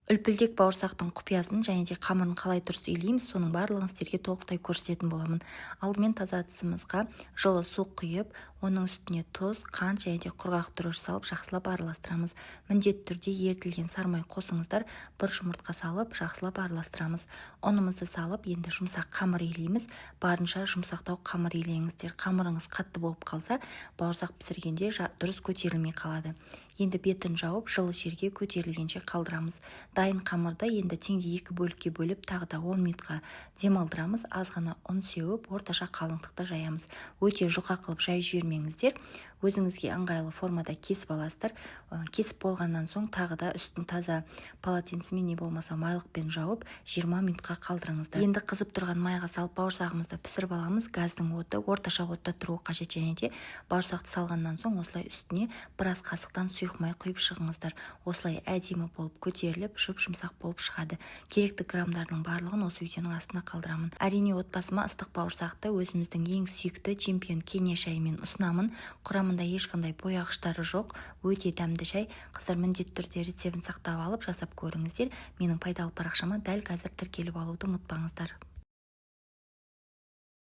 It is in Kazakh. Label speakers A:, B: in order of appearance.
A: Үлпілдек бауырсақтың құпиясын және де қамырын қалай дұрыс илейміз, соның барлығын сіздерге толықтай көрсететін боламын. Алдымен таза ыдысымызға жылы су құйып, оның үстіне тұз, қант және де құрғақ күріш салып жақсылап араластырамыз. Міндетті түрде ерітілген сары май қосыңыздар. Бір жұмыртқа салып жақсылап араластырамыз. Ұнымызды салып, енді жұмсақ қамыр илейміз. Барынша жұмсақтау қамыр илеңіздер. Қамырыңыз қатты болып қалса, бауырсақ пісіргенде дұрыс көтерілмей қалады. Енді бетін жауып, жылы жерге көтерілгенше қалдырамыз. Дайын қамырды енді теңде 2 бөлікке бөліп, тағы да 10 минутқа демалдырамыз. Аз ғана ұн сеуіп, орташа қалыңдықта жаямыз. Өте жұқа қылып жайып жібермеңіздер. Өзіңізге ыңғайлы формада кесіп аласыздар. Кесіп болғаннан соң тағы да үстін таза полотенцемен не болмаса майлықпен жауып 20 минутқа қалдырыңыздар. Енді қызып тұрған майға салып бауырсағымызды пісіріп аламыз. Газдың оты орташа отта тұруы қажет, және де бауырсақты салғаннан соң осылай үстіне біраз қасықтан сұйық май құйып шығыңыздар. Осылай әдемі болып көтеріліп, жұмсақ болып шығады. Керекті граммдардың барлығын осы видеоның астына қалдырамын. Әрине, отбасыма ыстық бауырсақты өзіміздің ең сүйікті чемпион Кения шайымен ұсынамын. Құрамында ешқандай бояғыштары жоқ, өте дәмді шай. Қыздар, міндетті түрде рецептін сақтап алып жасап көріңіздер. Менің пайдалы парақшама дәл қазір тіркеліп алуды ұмытпаңыздар.